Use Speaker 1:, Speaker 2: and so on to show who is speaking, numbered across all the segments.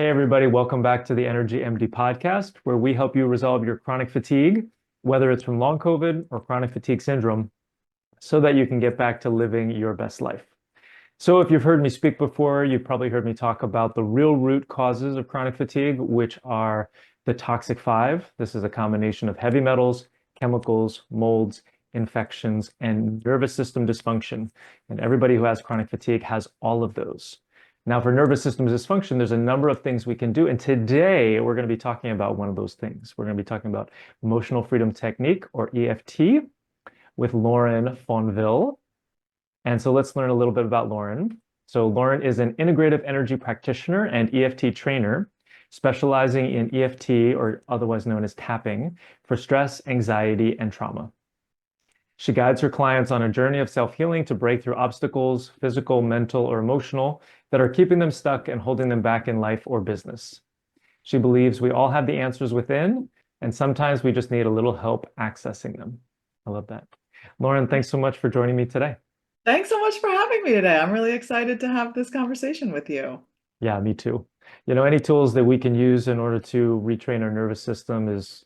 Speaker 1: Hey, everybody, welcome back to the Energy MD podcast, where we help you resolve your chronic fatigue, whether it's from long COVID or chronic fatigue syndrome, so that you can get back to living your best life. So, if you've heard me speak before, you've probably heard me talk about the real root causes of chronic fatigue, which are the toxic five. This is a combination of heavy metals, chemicals, molds, infections, and nervous system dysfunction. And everybody who has chronic fatigue has all of those. Now, for nervous system dysfunction, there's a number of things we can do. And today we're going to be talking about one of those things. We're going to be talking about emotional freedom technique, or EFT, with Lauren Fonvielle. And so let's learn a little bit about Lauren. So Lauren is an integrative energy practitioner and EFT trainer, specializing in EFT, or otherwise known as tapping, for stress, anxiety, and trauma. She guides her clients on a journey of self-healing to break through obstacles, physical, mental, or emotional, that are keeping them stuck and holding them back in life or business. She believes we all have the answers within, and sometimes we just need a little help accessing them. I love that. Lauren, thanks so much for joining me today.
Speaker 2: Thanks so much for having me today. I'm really excited to have this conversation with you.
Speaker 1: Yeah, me too. Any tools that we can use in order to retrain our nervous system is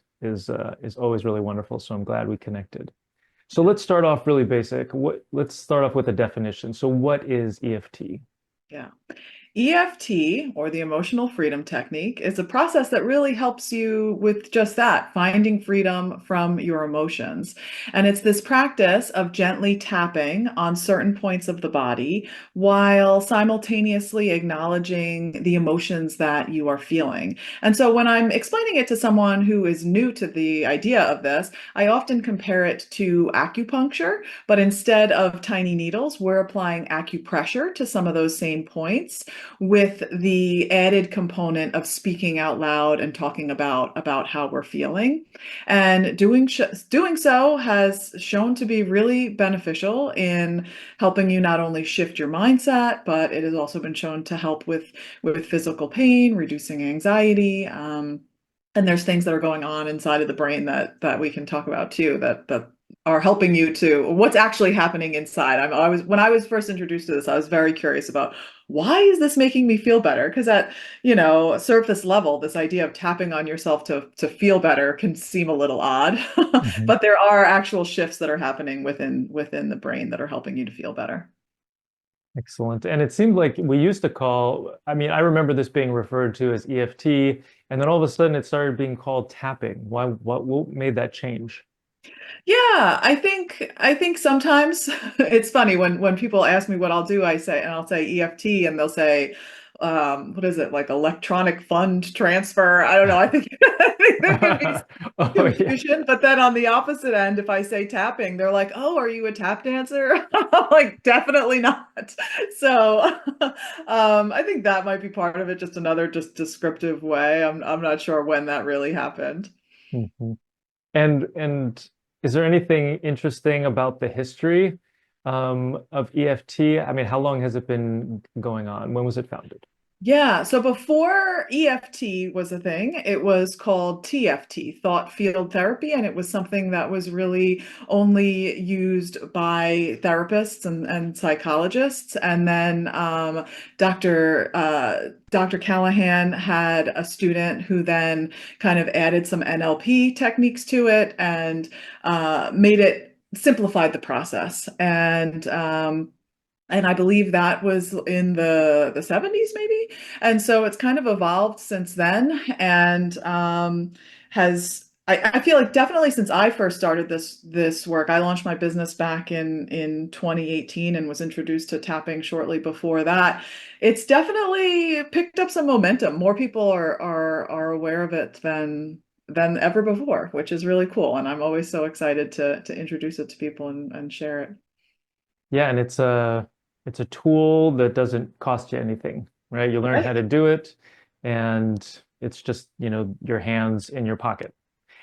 Speaker 1: always really wonderful. So I'm glad we connected. So let's start off really basic. Let's start off with a definition. So what is EFT?
Speaker 2: Yeah. EFT, or the emotional freedom technique, is a process that really helps you with just that, finding freedom from your emotions. And it's this practice of gently tapping on certain points of the body while simultaneously acknowledging the emotions that you are feeling. And so when I'm explaining it to someone who is new to the idea of this, I often compare it to acupuncture, but instead of tiny needles, we're applying acupressure to some of those same points, with the added component of speaking out loud and talking about how we're feeling. And doing so has shown to be really beneficial in helping you not only shift your mindset, but it has also been shown to help with physical pain, reducing anxiety. And there's things that are going on inside of the brain that we can talk about too, that are helping you to what's actually happening inside. When I was first introduced to this, I was very curious about, why is this making me feel better? Because at, surface level, this idea of tapping on yourself to feel better can seem a little odd,
Speaker 1: Mhm.
Speaker 2: but there are actual shifts that are happening within the brain that are helping you to feel better.
Speaker 1: Excellent. And it seemed like we used to I remember this being referred to as EFT, and then all of a sudden it started being called tapping. What made that change?
Speaker 2: Yeah, I think sometimes it's funny when people ask me what I'll do, I'll say EFT, and they'll say, what is it, like electronic fund transfer? I don't know. I think there can be
Speaker 1: Oh, yeah.
Speaker 2: confusion, but then on the opposite end, if I say tapping, they're like, "Oh, are you a tap dancer?" I'm like, definitely not. So, I think that might be part of it, just another just descriptive way. I'm not sure when that really happened.
Speaker 1: Mhm. And is there anything interesting about the history of EFT? I mean, how long has it been going on? When was it founded?
Speaker 2: Yeah, so before EFT was a thing, it was called TFT, thought field therapy, and it was something that was really only used by therapists and psychologists. And then Dr. Callahan had a student who then kind of added some NLP techniques to it and made it simplified the process. And I believe that was in the 70s maybe. And so it's kind of evolved since then, and has I feel like definitely since I first started this work. I launched my business back in 2018 and was introduced to tapping shortly before that. It's definitely picked up some momentum. More people are aware of it than ever before, which is really cool. And I'm always so excited to introduce it to people and share it.
Speaker 1: Yeah, and it's a tool that doesn't cost you anything, right? You learn how
Speaker 2: Right.
Speaker 1: to do it, and it's just, your hands in your pocket.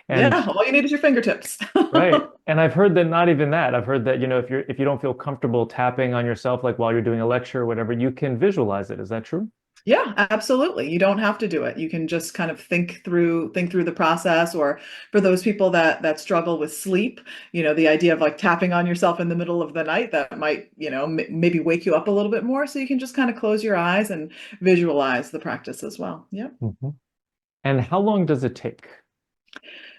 Speaker 1: And
Speaker 2: Yeah, all you need is your fingertips.
Speaker 1: right. And I've heard that not even that. I've heard that, if you don't feel comfortable tapping on yourself, like while you're doing a lecture or whatever, you can visualize it. Is that true?
Speaker 2: Yeah, absolutely. You don't have to do it. You can just kind of think through the process, or for those people that struggle with sleep, the idea of like tapping on yourself in the middle of the night that might, maybe wake you up a little bit more, so you can just kind of close your eyes and visualize the practice as well. Yep.
Speaker 1: Mhm. And how long does it take?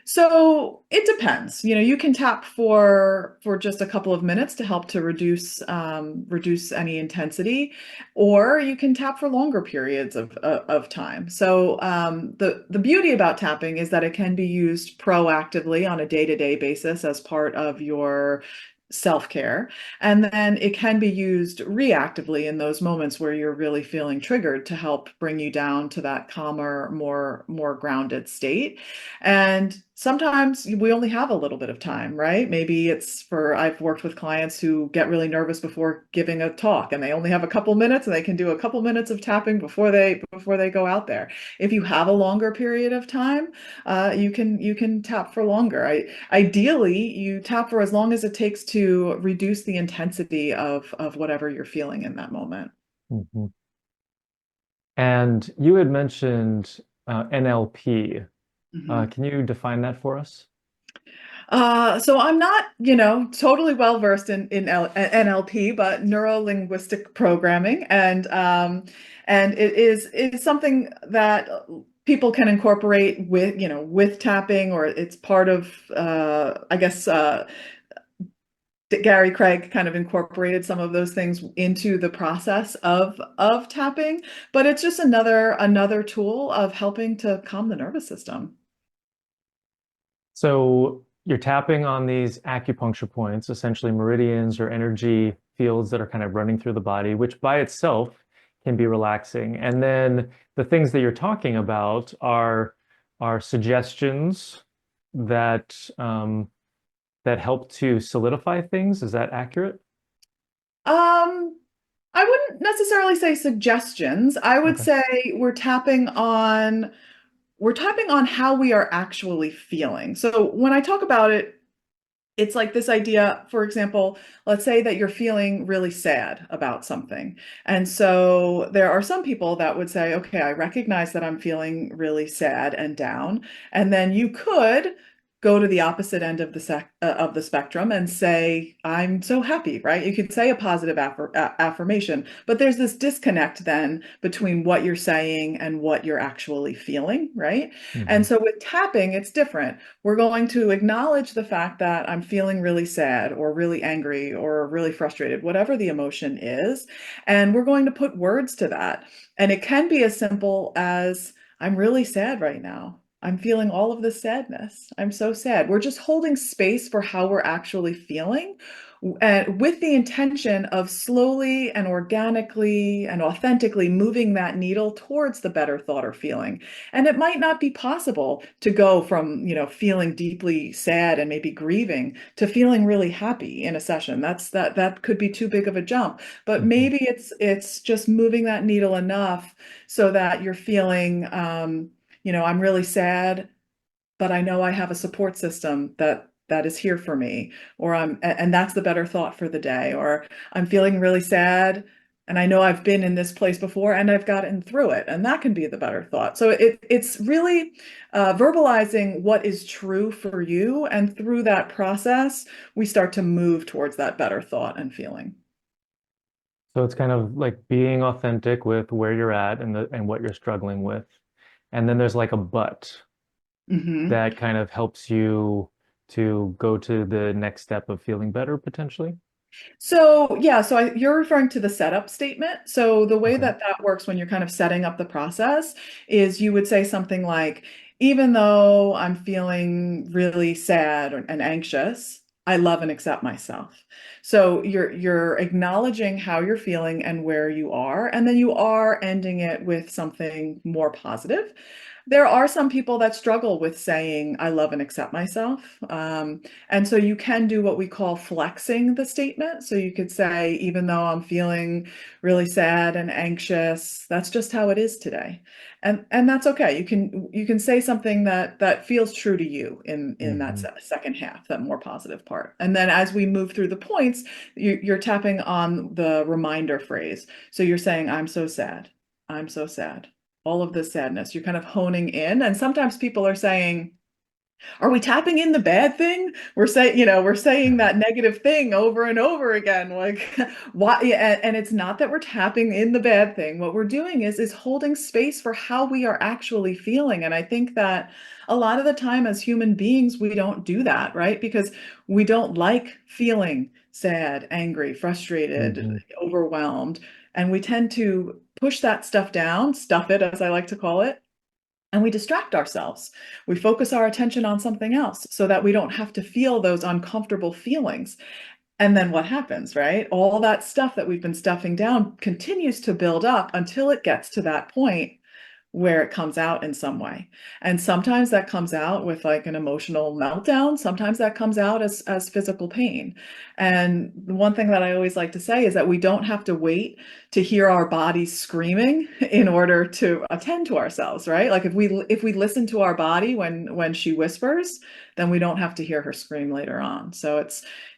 Speaker 2: So it depends. You can tap for just a couple of minutes to help to reduce any intensity, or you can tap for longer periods of time. So the beauty about tapping is that it can be used proactively on a day-to-day basis as part of your self-care, and then it can be used reactively in those moments where you're really feeling triggered to help bring you down to that calmer, more grounded state. And sometimes we only have a little bit of time, right? Maybe I've worked with clients who get really nervous before giving a talk, and they only have a couple minutes and they can do a couple minutes of tapping before they go out there. If you have a longer period of time, you can tap for longer. Ideally, you tap for as long as it takes to reduce the intensity of whatever you're feeling in that moment.
Speaker 1: Mhm. And you had mentioned NLP.
Speaker 2: Mhm.
Speaker 1: Can you define that for us?
Speaker 2: So I'm not, totally well versed in NLP, but neuro linguistic programming, and it is something that people can incorporate with tapping, or it's part of, I guess, Gary Craig kind of incorporated some of those things into the process of tapping, but it's just another tool of helping to calm the nervous system.
Speaker 1: So you're tapping on these acupuncture points, essentially meridians or energy fields that are kind of running through the body, which by itself can be relaxing. And then the things that you're talking about are suggestions that that help to solidify things. Is that accurate?
Speaker 2: Um, I wouldn't necessarily say suggestions. I would
Speaker 1: Okay.
Speaker 2: say we're tapping on how we are actually feeling. So when I talk about it, it's like this idea, for example, let's say that you're feeling really sad about something. And so there are some people that would say, okay, I recognize that I'm feeling really sad and down. And then you could go to the opposite end of the spectrum and say, I'm so happy, right? You could say a positive affirmation, but there's this disconnect then between what you're saying and what you're actually feeling, right? And
Speaker 1: Hmm.
Speaker 2: so with tapping, it's different. We're going to acknowledge the fact that I'm feeling really sad or really angry or really frustrated, whatever the emotion is. And we're going to put words to that. And it can be as simple as, I'm really sad right now. I'm feeling all of this sadness. I'm so sad. We're just holding space for how we're actually feeling, with the intention of slowly and organically and authentically moving that needle towards the better thought or feeling. And it might not be possible to go from, feeling deeply sad and maybe grieving to feeling really happy in a session. That could be too big of a jump. But
Speaker 1: Hmm.
Speaker 2: maybe it's just moving that needle enough so that you're feeling, I'm really sad, but I know I have a support system that is here for me, or and that's the better thought for the day, or I'm feeling really sad and I know I've been in this place before and I've gotten through it, and that can be the better thought. So it's really verbalizing what is true for you, and through that process we start to move towards that better thought and feeling.
Speaker 1: So it's kind of like being authentic with where you're at and what you're struggling with. And then there's like a but
Speaker 2: Hmm.
Speaker 1: that kind of helps you to go to the next step of feeling better potentially.
Speaker 2: So yeah, you're referring to the setup statement. So the way
Speaker 1: Okay.
Speaker 2: that works when you're kind of setting up the process is you would say something like, even though I'm feeling really sad and anxious, I love and accept myself. So you're acknowledging how you're feeling and where you are, and then you are ending it with something more positive. There are some people that struggle with saying, I love and accept myself. And so you can do what we call flexing the statement. So you could say, even though I'm feeling really sad and anxious, that's just how it is today. And that's okay. You can say something that feels true to you in that
Speaker 1: Hmm.
Speaker 2: second half, that more positive part. And then as we move through the points, you're tapping on the reminder phrase. So you're saying, I'm so sad. I'm so sad. All of this sadness. You're kind of honing in. And sometimes people are saying, are we tapping in the bad thing? We're saying that negative thing over and over again. Like, why? Yeah, and it's not that we're tapping in the bad thing. What we're doing is holding space for how we are actually feeling. And I think that a lot of the time as human beings, we don't do that, right? Because we don't like feeling sad, angry, frustrated,
Speaker 1: Hmm.
Speaker 2: overwhelmed. And we tend to push that stuff down, stuff it, as I like to call it, and we distract ourselves. We focus our attention on something else so that we don't have to feel those uncomfortable feelings. And then what happens, right? All that stuff that we've been stuffing down continues to build up until it gets to that point where it comes out in some way. And sometimes that comes out with like an emotional meltdown. Sometimes that comes out as physical pain. And the one thing that I always like to say is that we don't have to wait to hear our bodies screaming in order to attend to ourselves, right? Like if we listen to our body when she whispers, then we don't have to hear her scream later on. So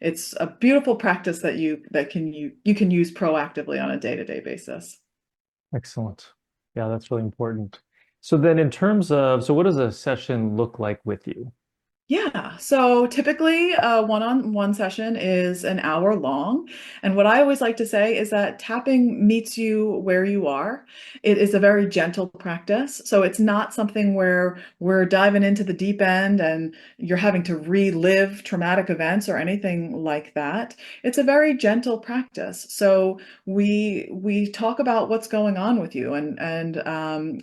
Speaker 2: it's a beautiful practice that you can use proactively on a day-to-day basis.
Speaker 1: Excellent. Yeah, that's really important. So then in terms of, so what does a session look like with you?
Speaker 2: Yeah, so typically a one-on-one session is an hour long. And what I always like to say is that tapping meets you where you are. It is a very gentle practice. So it's not something where we're diving into the deep end and you're having to relive traumatic events or anything like that. It's a very gentle practice. So we talk about what's going on with you, and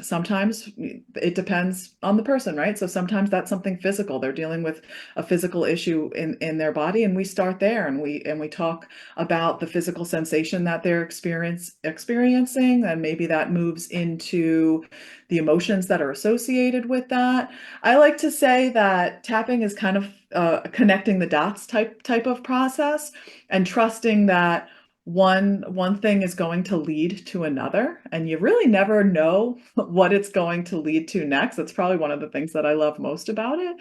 Speaker 2: sometimes it depends on the person, right? So sometimes that's something physical. They're dealing with a physical issue in their body, and we start there, and we talk about the physical sensation that they're experiencing, and maybe that moves into the emotions that are associated with that. I like to say that tapping is kind of connecting the dots type of process, and trusting that one thing is going to lead to another, and you really never know what it's going to lead to next. That's probably one of the things that I love most about it.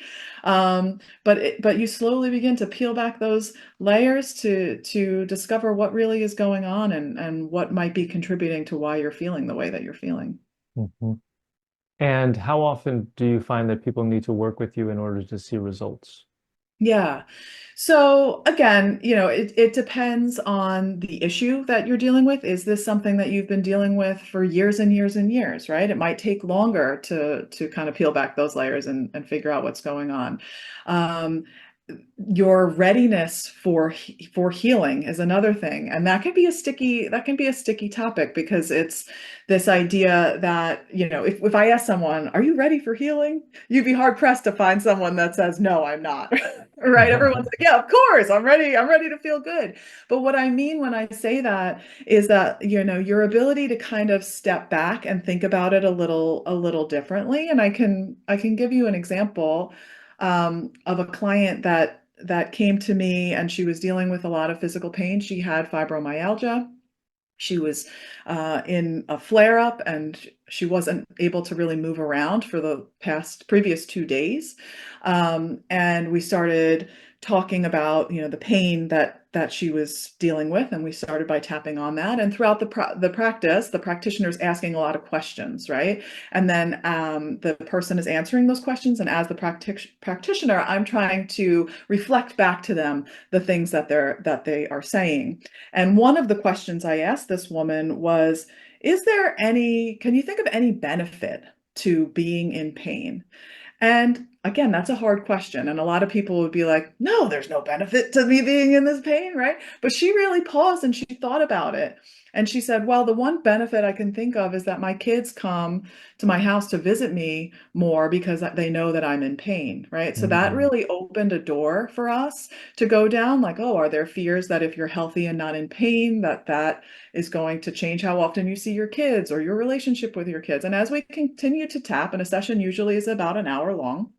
Speaker 2: But you slowly begin to peel back those layers to discover what really is going on, and what might be contributing to why you're feeling the way that you're feeling.
Speaker 1: Mhm. And how often do you find that people need to work with you in order to see results?
Speaker 2: Yeah. So again, it depends on the issue that you're dealing with. Is this something that you've been dealing with for years and years and years, right? It might take longer to kind of peel back those layers and figure out what's going on. Um, your readiness for healing is another thing, and that can be a sticky topic, because it's this idea that, if I ask someone, are you ready for healing, you'd be hard pressed to find someone that says, no, I'm not. Right? Everyone's like, yeah, of course, I'm ready to feel good. But what I mean when I say that is that, your ability to kind of step back and think about it a little differently. And I can give you an example of a client that came to me, and she was dealing with a lot of physical pain. She had fibromyalgia. She was in a flare up, and she wasn't able to really move around for the previous 2 days. And we started talking about, the pain that she was dealing with, and we started by tapping on that. And throughout the practice, the practitioner is asking a lot of questions, right? And then the person is answering those questions, and as the practitioner, I'm trying to reflect back to them the things that they are saying. And one of the questions I asked this woman was, can you think of any benefit to being in pain? And again, that's a hard question. And a lot of people would be like, no, there's no benefit to me being in this pain, right? But she really paused and she thought about it. And she said, well, the one benefit I can think of is that my kids come to my house to visit me more because they know that I'm in pain, right? So that
Speaker 1: Mhm.
Speaker 2: really opened a door for us to go down, like, oh, are there fears that if you're healthy and not in pain, that is going to change how often you see your kids or your relationship with your kids? And as we continue to tap, and a session usually is about an hour long,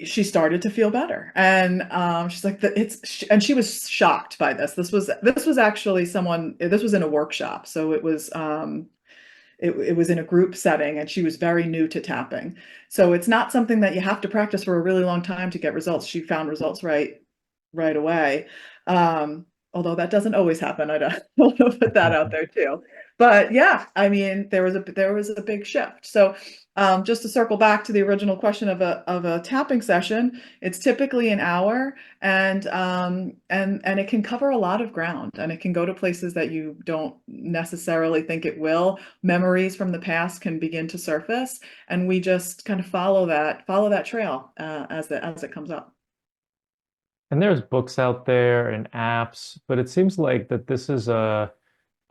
Speaker 2: she started to feel better. And she's like, and she was shocked by this. This was actually this was in a workshop. So it was in a group setting, and she was very new to tapping. So it's not something that you have to practice for a really long time to get results. She found results right away. although that doesn't always happen. I don't want to put that out there too. But yeah, I mean, there was a big shift. So just to circle back to the original question of a tapping session, it's typically an hour, and it can cover a lot of ground, and it can go to places that you don't necessarily think it will. Memories from the past can begin to surface, and we just kind of follow that trail as it comes up.
Speaker 1: And there's books out there and apps, but it seems like that this is a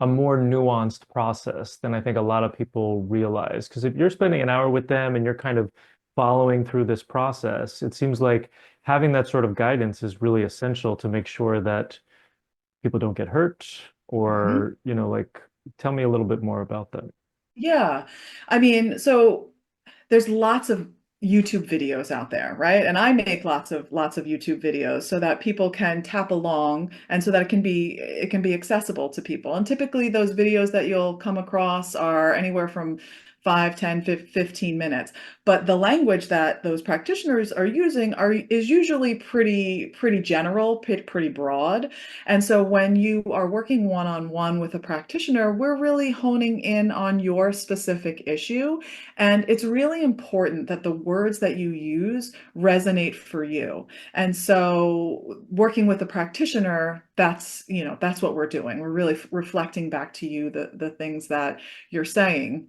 Speaker 1: more nuanced process than I think a lot of people realize. Because if you're spending an hour with them and you're kind of following through this process, it seems like having that sort of guidance is really essential to make sure that people don't get hurt
Speaker 2: Mhm.
Speaker 1: or, like tell me a little bit more about that.
Speaker 2: Yeah. I mean, so there's lots of YouTube videos out there, right? And I make lots of YouTube videos so that people can tap along and so that it can be accessible to people. And typically those videos that you'll come across are anywhere from 5, 10, 15 minutes. But the language that those practitioners are using is usually pretty general, pretty broad. And so when you are working one-on-one with a practitioner, we're really honing in on your specific issue, and it's really important that the words that you use resonate for you. And so working with a practitioner, that's what we're doing. We're really reflecting back to you the things that you're saying.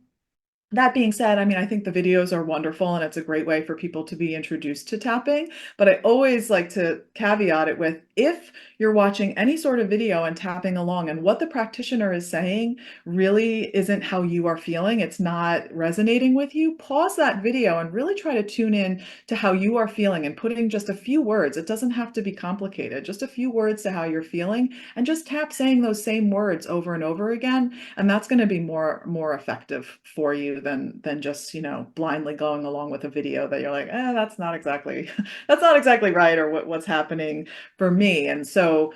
Speaker 2: That being said, I mean, I think the videos are wonderful and it's a great way for people to be introduced to tapping. But I always like to caveat it with, if you're watching any sort of video and tapping along and what the practitioner is saying really isn't how you are feeling, it's not resonating with you, pause that video and really try to tune in to how you are feeling and putting just a few words. It doesn't have to be complicated, just a few words to how you're feeling, and just tap saying those same words over and over again, and that's going to be more effective for you than just blindly going along with a video that you're like, that's not exactly that's not exactly right, or what's happening for me. And so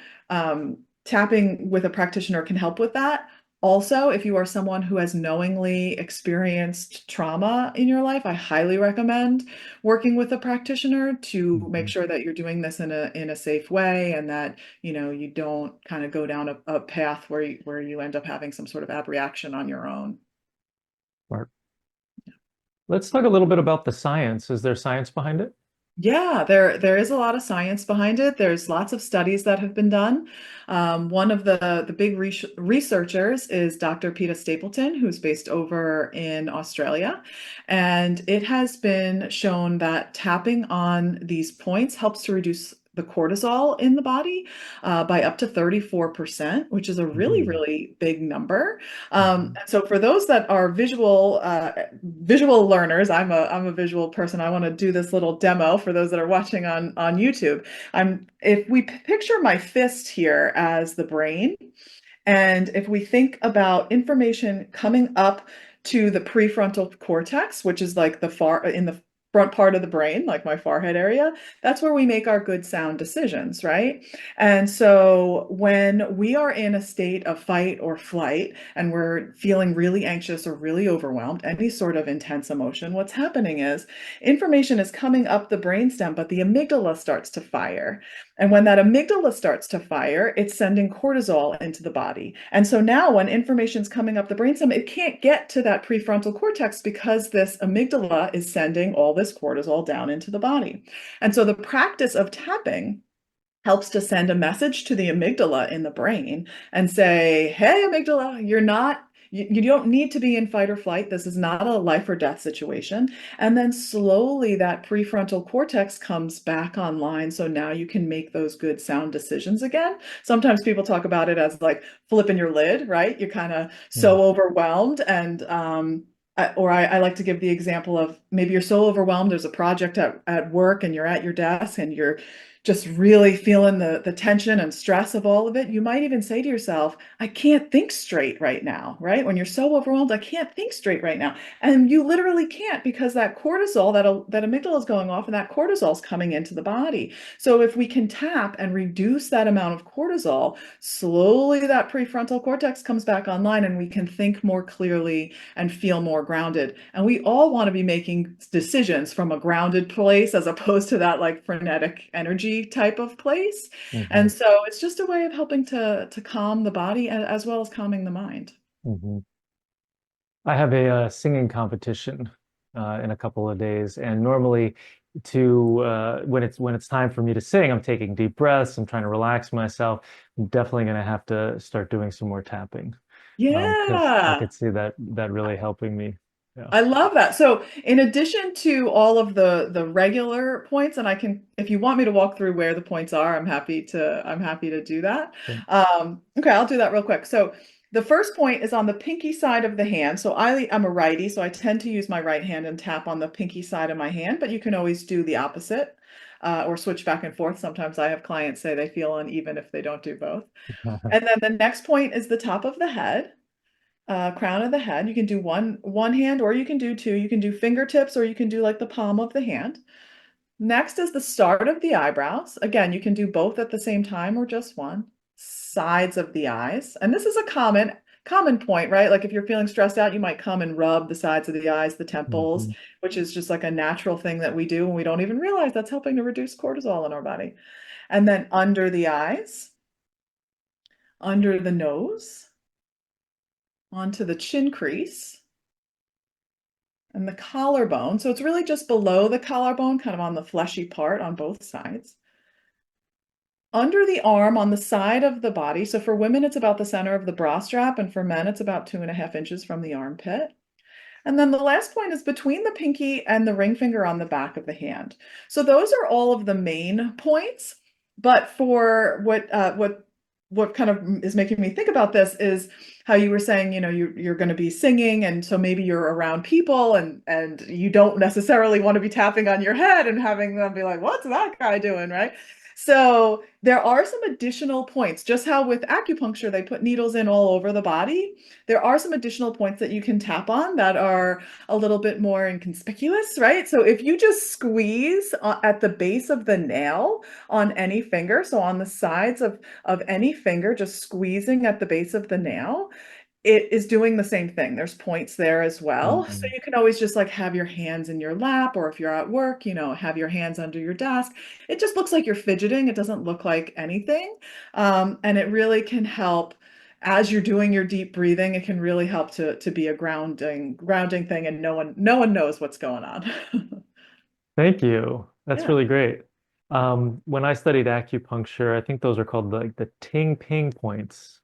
Speaker 2: tapping with a practitioner can help with that. Also, if you are someone who has knowingly experienced trauma in your life, I highly recommend working with a practitioner to make
Speaker 1: Mhm.
Speaker 2: sure that you're doing this in a safe way, and that you don't kind of go down a path where you end up having some sort of abreaction on your own.
Speaker 1: Smart. Let's talk a little bit about the science. Is there science behind it?
Speaker 2: Yeah, there is a lot of science behind it. There's lots of studies that have been done. One of the big researchers is Dr. Peter Stapleton, who's based over in Australia. And it has been shown that tapping on these points helps to reduce the cortisol in the body by up to 34%, which is a really,
Speaker 1: Mhm.
Speaker 2: really big number.
Speaker 1: Mhm.
Speaker 2: So for those that are visual learners, I'm a visual person. I want to do this little demo for those that are watching on YouTube. If we picture my fist here as the brain, and if we think about information coming up to the prefrontal cortex, which is like in the front part of the brain, like my forehead area, that's where we make our good sound decisions, right? And so when we are in a state of fight or flight and we're feeling really anxious or really overwhelmed, any sort of intense emotion, what's happening is information is coming up the brainstem, but the amygdala starts to fire. And when that amygdala starts to fire, it's sending cortisol into the body. And so now when information's coming up the brainstem, it can't get to that prefrontal cortex because this amygdala is sending all this cortisol down into the body. And so the practice of tapping helps to send a message to the amygdala in the brain and say, hey, amygdala, you don't need to be in fight or flight. This is not a life or death situation. And then slowly that prefrontal cortex comes back online. So now you can make those good sound decisions again. Sometimes people talk about it as like flipping your lid, right? You're kind of
Speaker 1: Mm.
Speaker 2: so overwhelmed. And I like to give the example of, maybe you're so overwhelmed, there's a project at work and you're at your desk and you're just really feeling the tension and stress of all of it. You might even say to yourself, I can't think straight right now, right? When you're so overwhelmed, I can't think straight right now. And you literally can't, because that cortisol, that amygdala is going off, and that cortisol is coming into the body. So if we can tap and reduce that amount of cortisol, slowly that prefrontal cortex comes back online and we can think more clearly and feel more grounded. And we all want to be making decisions from a grounded place as opposed to that like frenetic energy energy type of place.
Speaker 1: Hmm.
Speaker 2: And so it's just a way of helping to calm the body as well as calming the mind.
Speaker 1: Hmm. I have a singing competition in a couple of days, and normally to when it's time for me to sing, I'm taking deep breaths. I'm trying to relax myself. I'm definitely going to have to start doing some more tapping because I
Speaker 2: Yeah.
Speaker 1: could see that really helping me. Yeah.
Speaker 2: I love that. So, in addition to all of the regular points, and I can, if you want me to walk through where the points are, I'm happy to do that. Okay, I'll do that real quick. So, the first point is on the pinky side of the hand. So, I'm a righty, so I tend to use my right hand and tap on the pinky side of my hand, but you can always do the opposite, or switch back and forth. Sometimes I have clients say they feel uneven if they don't do both. And then the next point is the top of the head, crown of the head. You can do one hand or you can do two. You can do fingertips or you can do like the palm of the hand. Next is the start of the eyebrows. Again, you can do both at the same time or just one. Sides of the eyes. And this is a common point, right? Like if you're feeling stressed out, you might come and rub the sides of the eyes, the temples,
Speaker 1: Hmm.
Speaker 2: which is just like a natural thing that we do and we don't even realize that's helping to reduce cortisol in our body. And then under the eyes, under the nose, onto the chin crease and the collarbone. So it's really just below the collarbone, kind of on the fleshy part on both sides. Under the arm on the side of the body. So for women, it's about the center of the bra strap, and for men, it's about 2.5 inches from the armpit. And then the last point is between the pinky and the ring finger on the back of the hand. So those are all of the main points. But for what kind of is making me think about this is how you were saying, you're going to be singing, and so maybe you're around people, and you don't necessarily want to be tapping on your head and having them be like, "What's that guy doing?" Right? So there are some additional points, just how with acupuncture they put needles in all over the body. There are some additional points that you can tap on that are a little bit more inconspicuous, right? So if you just squeeze at the base of the nail on any finger, so on the sides of any finger, just squeezing at the base of the nail, it is doing the same thing. There's points there as well. So
Speaker 1: Hmm.
Speaker 2: you can always just like have your hands in your lap, or if you're at work, have your hands under your desk. It just looks like you're fidgeting. It doesn't look like anything. And it really can help as you're doing your deep breathing. It can really help to be a grounding thing, and no one knows what's going on.
Speaker 1: Thank you. That's
Speaker 2: Yeah.
Speaker 1: really great. When I studied acupuncture, I think those are called like the ting ping points,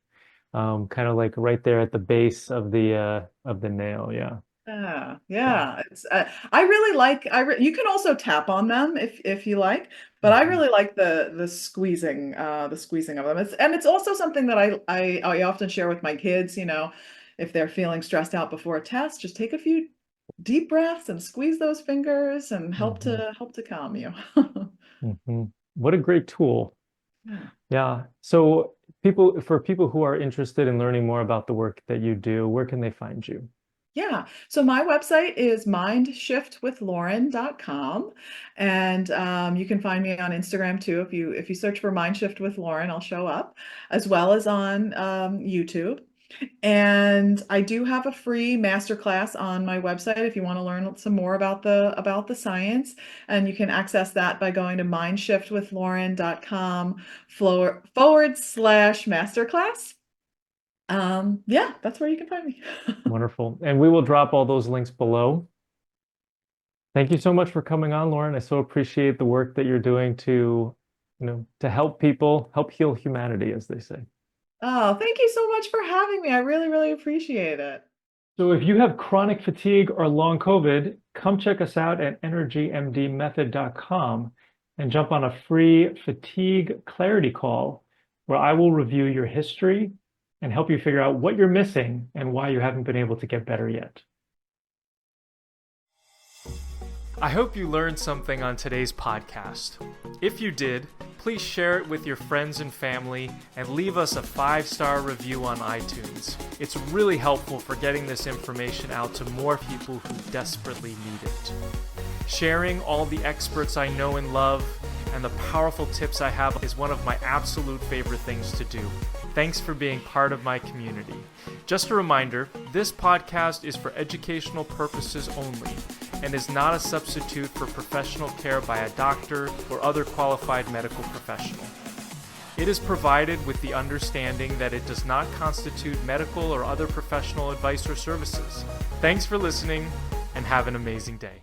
Speaker 1: kind of like right there at the base of the nail. Yeah.
Speaker 2: Yeah,
Speaker 1: Yeah.
Speaker 2: yeah. I really like. You can also tap on them if you like, but I
Speaker 1: Mhm.
Speaker 2: really like the squeezing of them. It's also something that I often share with my kids. If they're feeling stressed out before a test, just take a few deep breaths and squeeze those fingers and
Speaker 1: Mhm.
Speaker 2: help to calm you.
Speaker 1: Mhm. What a great tool.
Speaker 2: Yeah.
Speaker 1: Yeah. So for people who are interested in learning more about the work that you do, where can they find you?
Speaker 2: Yeah. So my website is mindshiftwithlauren.com. And you can find me on Instagram too. If you search for Mindshift with Lauren, I'll show up, as well as on YouTube. And I do have a free masterclass on my website if you want to learn some more about the science. And you can access that by going to mindshiftwithlauren.com // masterclass. Yeah, that's where you can find me.
Speaker 1: Wonderful. And we will drop all those links below. Thank you so much for coming on, Lauren. I so appreciate the work that you're doing to help people, help heal humanity, as they say.
Speaker 2: Oh, thank you so much for having me. I really, really appreciate it.
Speaker 1: So if you have chronic fatigue or long COVID, come check us out at energymdmethod.com and jump on a free fatigue clarity call where I will review your history and help you figure out what you're missing and why you haven't been able to get better yet. I hope you learned something on today's podcast. If you did, please share it with your friends and family and leave us a 5-star review on iTunes. It's really helpful for getting this information out to more people who desperately need it. Sharing all the experts I know and love and the powerful tips I have is one of my absolute favorite things to do. Thanks for being part of my community. Just a reminder, this podcast is for educational purposes only. and is not a substitute for professional care by a doctor or other qualified medical professional. It is provided with the understanding that it does not constitute medical or other professional advice or services. Thanks for listening, and have an amazing day.